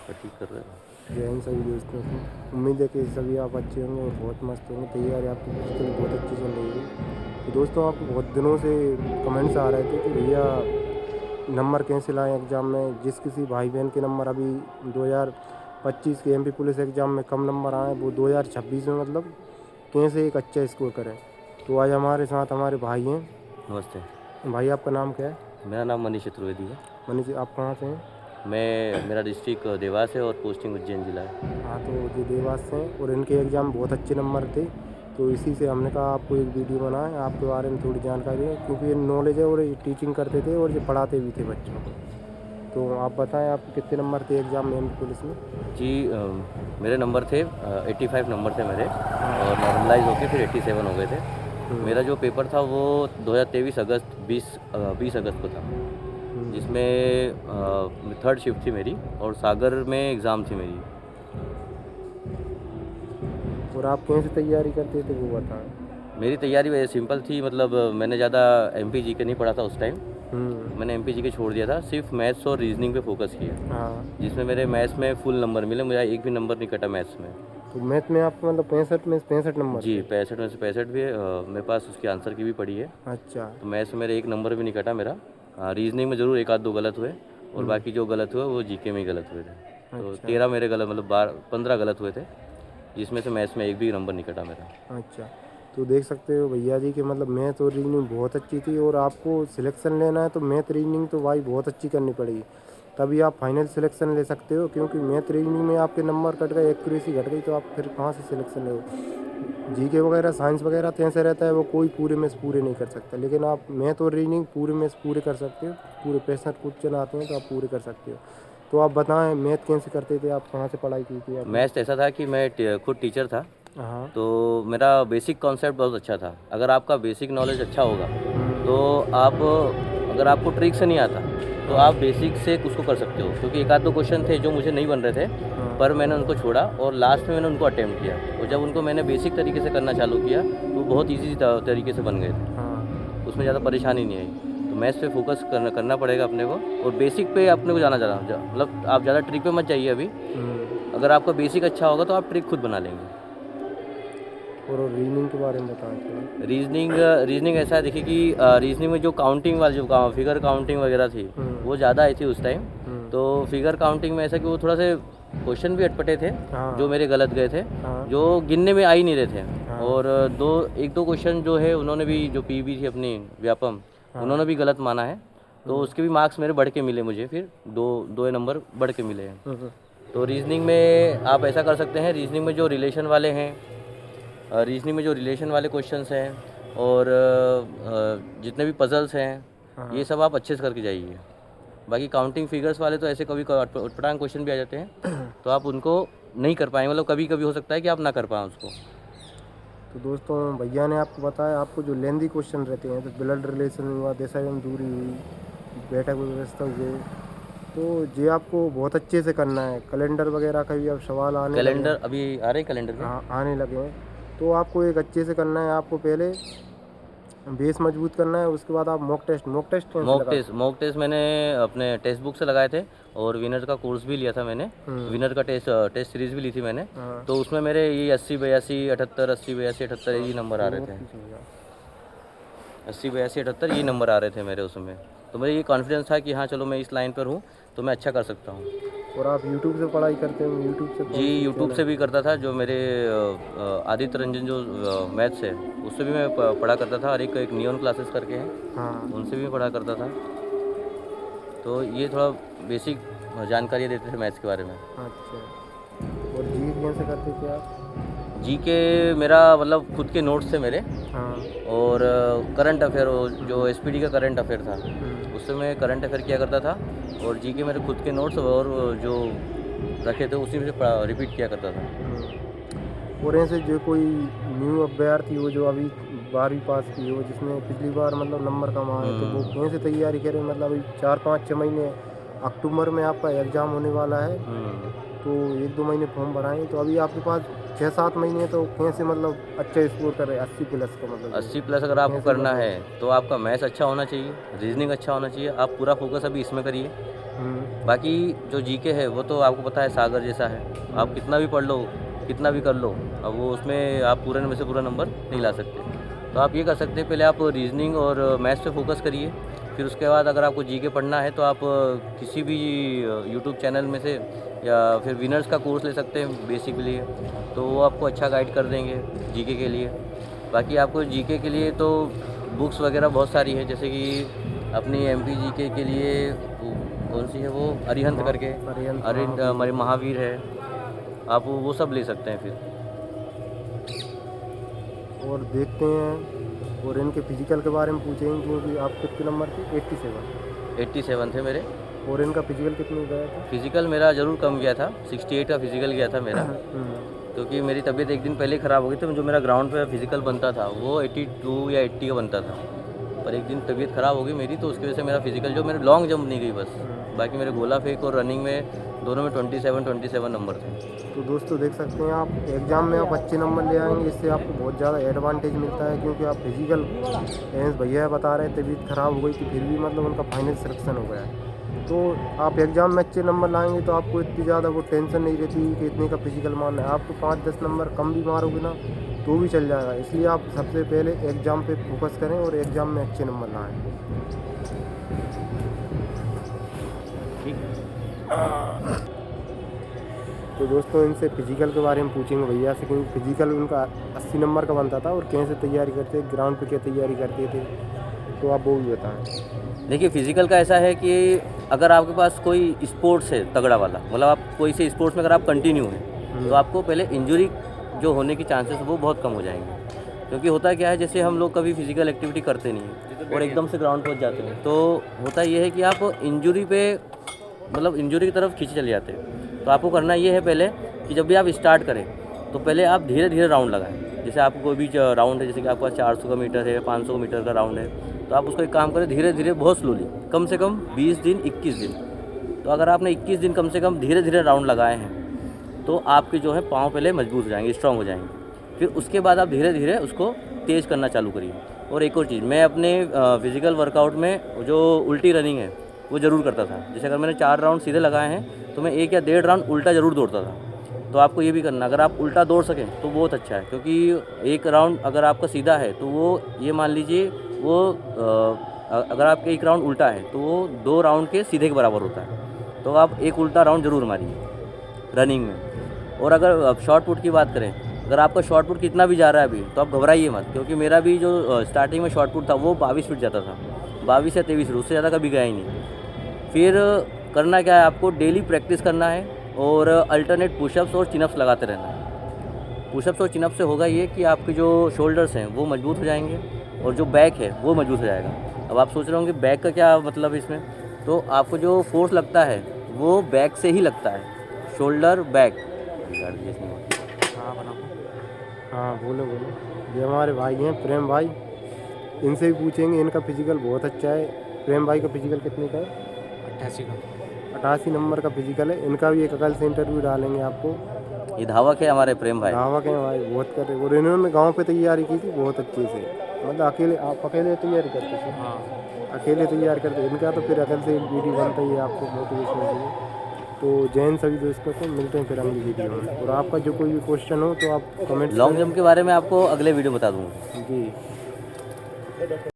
ठीक कर रहे हैं। जय हिंद सभी दोस्तों को। उम्मीद है कि सभी आप अच्छे होंगे, बहुत मस्त होंगे। तैयारी आपकी फिजिकल बहुत अच्छी चल रही है। तो दोस्तों, आपको बहुत दिनों से कमेंट्स आ रहे थे कि भैया नंबर कैसे लाएं एग्ज़ाम में। जिस किसी भाई बहन के नंबर अभी 2025 के एमपी पुलिस एग्ज़ाम में कम नंबर आए, वो 2026 में मतलब कैसे एक अच्छा स्कोर करें। तो आज हमारे साथ हमारे भाई हैं। नमस्ते। भाई, आपका नाम क्या है? मेरा नाम मनीष चतुर्वेदी है। मनीष जी, आप कहाँ से हैं? मेरा डिस्ट्रिक्ट देवास है और पोस्टिंग उज्जैन जिला है। हाँ, तो ये देवास से हैं और इनके एग्ज़ाम बहुत अच्छे नंबर थे। तो इसी से हमने कहा आपको एक वीडियो बनाएं, आपके बारे में थोड़ी जानकारी है, क्योंकि ये नॉलेज है और ये टीचिंग करते थे और ये पढ़ाते भी थे बच्चों को। तो आप बताएं, आपके कितने नंबर थे एग्ज़ाम में एमपी पुलिस में? जी, मेरे नंबर थे 85 नंबर थे मेरे, और नॉर्मलाइज होके फिर 87 हो गए थे। मेरा जो पेपर था वो 2023 अगस्त 20 अगस्त को था, जिसमें थर्ड शिफ्ट थी मेरी और सागर में एग्ज़ाम थी मेरी। और आप कैसे तैयारी करते थे वो बताएं। मेरी तैयारी वैसे सिंपल थी, मतलब मैंने ज़्यादा एमपी जीके नहीं पढ़ा था उस टाइम। मैंने एमपी जीके छोड़ दिया था, सिर्फ मैथ्स और रीजनिंग पे फोकस किया, हाँ, जिसमें मेरे मैथ्स में फुल नंबर मिले। मुझे एक भी नंबर नहीं कटा मैथ्स में। तो मैथ में आपको मतलब 65 में 65 नंबर जी, थे? 65 में से 65 भी है। मेरे पास उसके आंसर की भी पड़ी है। अच्छा। तो मैथ्स में मेरे एक नंबर भी नहीं कटा मेरा। रीजनिंग में ज़रूर एक आध दो गलत हुए, और बाकी जो गलत हुए वो जीके में ही गलत हुए थे। तो अच्छा। 13 मेरे गलत, मतलब 15 गलत हुए थे, जिसमें से मैथ्स में एक भी नंबर नहीं कटा मेरा। अच्छा, तो देख सकते हो भैया जी कि मतलब मैथ और रीजनिंग बहुत अच्छी थी, और आपको सिलेक्शन लेना है तो मैथ रीजनिंग तो भाई बहुत अच्छी करनी पड़ेगी, तभी आप फाइनल सिलेक्शन ले सकते हो। क्योंकि मैथ रीजनिंग में आपके नंबर कट गए, एक्यूरेसी घट गई, तो आप फिर कहाँ से सिलेक्शन ले। जीके वगैरह साइंस वगैरह तो ऐसे रहता है, वो कोई पूरे में से पूरे नहीं कर सकता, लेकिन आप मैथ और रीजनिंग पूरे में से पूरे कर सकते हो। पूरे 65 क्वेश्चन आते हैं तो आप पूरे कर सकते हो। तो आप बताएं, मैथ कैसे करते थे, आप कहाँ से पढ़ाई की थी आपने? मैथ्स ऐसा था कि मैं खुद टीचर था, हाँ। तो मेरा बेसिक कॉन्सेप्ट बहुत अच्छा था। अगर आपका बेसिक नॉलेज अच्छा होगा तो आप, अगर आपको ट्रिक से नहीं आता तो आप बेसिक से उसको कर सकते हो। क्योंकि एक आध दो क्वेश्चन थे जो मुझे नहीं बन रहे थे, पर मैंने उनको छोड़ा और लास्ट में मैंने उनको अटेम्प्ट किया, और जब उनको मैंने बेसिक तरीके से करना चालू किया तो बहुत ईजी तरीके से बन गए थे, हाँ। उसमें ज़्यादा परेशानी नहीं आई। तो मैथ्स पे फोकस करना पड़ेगा अपने को, और बेसिक पे अपने को जाना मतलब आप ज़्यादा ट्रिक पे मत जाइए अभी। अगर आपका बेसिक अच्छा होगा तो आप ट्रिक खुद बना लेंगे। और रीजनिंग के बारे में बताएं थोड़ा। रीजनिंग ऐसा है, देखिए कि रीजनिंग में जो काउंटिंग वाली, जो फिगर काउंटिंग वगैरह थी, वो ज़्यादा आई थी उस टाइम। तो फिगर काउंटिंग में ऐसा कि वो थोड़ा से क्वेश्चन भी अटपटे थे, जो मेरे गलत गए थे, जो गिनने में आ ही नहीं रहे थे। और एक दो क्वेश्चन जो है उन्होंने भी, जो पीबी थी अपनी व्यापम, उन्होंने भी गलत माना है, तो उसके भी मार्क्स मेरे बढ़ के मिले मुझे, फिर दो नंबर बढ़ के मिले हैं। तो रीजनिंग में आप ऐसा कर सकते हैं, रीजनिंग में जो रिलेशन वाले हैं, रीजनिंग में जो रिलेशन वाले क्वेश्चंस हैं, और जितने भी पजल्स हैं, ये सब आप अच्छे से करके जाइए। बाकी काउंटिंग फिगर्स वाले तो ऐसे कभी उटपटांग क्वेश्चन भी आ जाते हैं, तो आप उनको नहीं कर पाएंगे, मतलब कभी कभी हो सकता है कि आप ना कर पाएँ उसको। तो दोस्तों, भैया ने आपको बताया, आपको जो लेंदी क्वेश्चन रहते हैं, तो ब्लड रिलेशन हुआ, देश एवं दूरी हुई, बैठक व्यवस्था हुए, तो ये आपको बहुत अच्छे से करना है। कैलेंडर वगैरह का भी अब सवाल आने लगे कैलेंडर हैं। अभी आ रहे हैं, कैलेंडर के। हाँ, आने लगे हैं। तो आपको एक अच्छे से करना है। आपको पहले बेस मजबूत करना है, उसके बाद आप मॉक टेस्ट कैसे लगा? मॉक टेस्ट मैंने अपने टेक्स्ट बुक से लगाए थे, और विनर का कोर्स भी लिया था मैंने। विनर का टेस्ट सीरीज भी ली थी मैंने। तो उसमें मेरे ये 80 82 78 यही नंबर आ रहे थे। 80 82 78 ये नंबर आ रहे थे मेरे उसमें। तो मुझे ये कॉन्फिडेंस था कि हाँ चलो मैं इस लाइन पर हूँ, तो मैं अच्छा कर सकता हूँ। और आप यूट्यूब से पढ़ाई करते हो? यूट्यूब से जी, कौन सी यूट्यूब चैनल? से भी करता था, जो मेरे आदित्य रंजन जो मैथ्स है, उससे भी मैं पढ़ा करता था, और एक नियॉन क्लासेस करके हैं, हाँ। उनसे भी पढ़ा करता था। तो ये थोड़ा बेसिक जानकारी देते थे मैथ्स के बारे में। अच्छा। और जी कैसे करते थे आप? जी के मेरा मतलब खुद के नोट्स थे मेरे, हाँ। और करंट अफेयर, जो एसपीडी का करंट अफेयर था, उससे मैं करंट अफेयर किया करता था, और जी के मेरे खुद के नोट्स और जो रखे थे उसी में से रिपीट किया करता था। और ऐसे जो कोई न्यू अभ्यर्थी हो जो अभी 12वीं पास की हो, जिसने पिछली बार मतलब नंबर कम आए, तो वो कैसे तैयारी करें? मतलब अभी 4 5 6 महीने, अक्टूबर में आपका एग्ज़ाम होने वाला है, तो 1 2 महीने फॉर्म भराएं, तो अभी आपके पास 6 7 महीने, तो कैसे मतलब अच्छा स्कोर करें 80+ का? मतलब 80+ अगर आपको करना है तो आपका मैथ्स अच्छा होना चाहिए, रीजनिंग अच्छा होना चाहिए। आप पूरा फोकस अभी इसमें करिए, बाकी जो जीके है वो तो आपको पता है सागर जैसा है, आप कितना भी पढ़ लो, कितना भी कर लो, अब वो उसमें आप पूरे में से पूरा नंबर नहीं ला सकते। तो आप ये कर सकते हैं, पहले आप रीजनिंग और मैथ्स पे फोकस करिए, फिर उसके बाद अगर आपको जीके पढ़ना है तो आप किसी भी यूट्यूब चैनल में से या फिर विनर्स का कोर्स ले सकते हैं बेसिक के लिए, तो वो आपको अच्छा गाइड कर देंगे जीके के लिए। बाकी आपको जीके के लिए तो बुक्स वगैरह बहुत सारी है, जैसे कि अपनी एमपी जीके के लिए कौन सी है वो, अरिहंत करके, अरिहंत महावीर है, आप वो सब ले सकते हैं फिर। और देखते हैं, और इनके फिजिकल के बारे में पूछेंगे क्योंकि आप कितने नंबर थे? 87 थे मेरे। और इनका फिजिकल कितने गया था? फिजिकल मेरा ज़रूर कम गया था, 68 का फिजिकल गया था मेरा, क्योंकि मेरी तबीयत एक दिन पहले ख़राब हो गई थी। जो मेरा ग्राउंड पे फिजिकल बनता था वो 82 या 80 का बनता था, पर एक दिन तबीयत ख़राब हो गई मेरी, तो उसकी वजह से मेरा फिजिकल जो मेरे लॉन्ग जंप नहीं गई बस, बाकी मेरे गोला फेंक और रनिंग में दोनों में 27 नंबर थे। तो दोस्तों देख सकते हैं आप, एग्ज़ाम में आप अच्छे नंबर ले आएंगे, इससे आपको बहुत ज़्यादा एडवांटेज मिलता है, क्योंकि आप फिजिकल भैया बता रहे हैं तबीयत ख़राब हो गई थी, फिर भी मतलब उनका फाइनल सिलेक्शन हो गया। तो आप एग्ज़ाम में अच्छे नंबर लाएंगे तो आपको इतनी ज़्यादा वो टेंशन नहीं रहती कि इतने का फिजिकल मारना है। आपको 5-10 नंबर कम भी मारोगे ना तो भी चल जाएगा, इसलिए आप सबसे पहले एग्ज़ाम पे फोकस करें और एग्ज़ाम में अच्छे नंबर लाएं। तो दोस्तों इनसे फिजिकल के बारे में पूछेंगे भैया से, क्योंकि फिजिकल उनका 80 नंबर का बनता था, और कैसे तैयारी करते, ग्राउंड पे क्या तैयारी करते थे, तो आप वो भी बताएं। देखिए फिजिकल का ऐसा है कि अगर आपके पास कोई स्पोर्ट्स है तगड़ा वाला, मतलब आप कोई से स्पोर्ट्स में अगर आप कंटिन्यू हैं तो आपको पहले इंजरी जो होने की चांसेस वो बहुत कम हो जाएंगे। क्योंकि होता क्या है, जैसे हम लोग कभी फिजिकल एक्टिविटी करते नहीं हैं और एकदम से ग्राउंड पहुंच जाते हैं, तो होता ये है कि आप इंजरी पे, मतलब इंजरी की तरफ खींचे चले जाते हैं। तो आपको करना ये है पहले कि जब भी आप स्टार्ट करें तो पहले आप धीरे धीरे राउंड लगाएं। जैसे आपको कोई भी राउंड है, जैसे कि आपका 400 का मीटर है, 500 मीटर का राउंड है, तो आप उसको एक काम करें, धीरे धीरे बहुत स्लोली, कम से कम 20 दिन 21 दिन। तो अगर आपने 21 दिन कम से कम धीरे धीरे राउंड लगाए हैं तो आपके जो है पाँव पहले मजबूत हो जाएंगे, स्ट्रांग हो जाएंगे। फिर उसके बाद आप धीरे धीरे उसको तेज़ करना चालू करिए। और एक और चीज़, मैं अपने फिज़िकल वर्कआउट में जो उल्टी रनिंग है वो ज़रूर करता था। जैसे अगर मैंने 4 राउंड सीधे लगाए हैं तो मैं 1 या 1.5 राउंड उल्टा ज़रूर दौड़ता था। तो आपको ये भी करना, अगर आप उल्टा दौड़ सकें तो बहुत अच्छा है, क्योंकि एक राउंड अगर आपका सीधा है तो वो ये मान लीजिए वो अगर आपका एक राउंड उल्टा है तो वो 2 राउंड के सीधे के बराबर होता है। तो आप एक उल्टा राउंड ज़रूर मारिए रनिंग में। और अगर शॉर्ट पुट की बात करें, अगर आपका शॉर्ट पुट कितना भी जा रहा है अभी तो आप घबराइए मत, क्योंकि मेरा भी जो स्टार्टिंग में शॉर्ट पुट था वो 22 फीट जाता था, 22 या 23 फीट, उससे ज़्यादा कभी गया ही नहीं। फिर करना क्या है, आपको डेली प्रैक्टिस करना है और अल्टरनेट पुशअप्स और चिनअप्स लगाते रहना है। पुशअप्स और चिनअप्स से होगा ये कि आपके जो शोल्डर्स हैं वो मजबूत हो जाएंगे और जो बैक है वो मजबूत हो जाएगा। अब आप सोच रहे होंगे बैक का क्या मतलब इसमें, तो आपको जो फोर्स लगता है वो बैक से ही लगता है, शोल्डर बैक। हाँ बोलो बोलो। ये हमारे भाई हैं प्रेम भाई, इनसे भी पूछेंगे, इनका फिजिकल बहुत अच्छा है। प्रेम भाई का फिजिकल कितने का है? 88 नंबर का फिजिकल है। इनका भी एक कल से इंटरव्यू डालेंगे आपको। ये धावक है हमारे प्रेम भाई, धावक हैं भाई, बहुत कर रहे। और इन्होंने गांव पे तैयारी की थी बहुत अच्छे से, मतलब अकेले, आप अकेले तैयारी करते थे? हाँ अकेले तैयार करते। इनका तो फिर अकल से वीडियो बनता ही है आपको मोटिवेशन के लिए। तो जैन सभी दोस्तों को मिलते हैं फिर अगली वीडियो में। और आपका जो कोई भी क्वेश्चन हो तो आप कमेंट। लॉन्ग जंप के बारे में आपको अगले वीडियो बता दूँगा जी।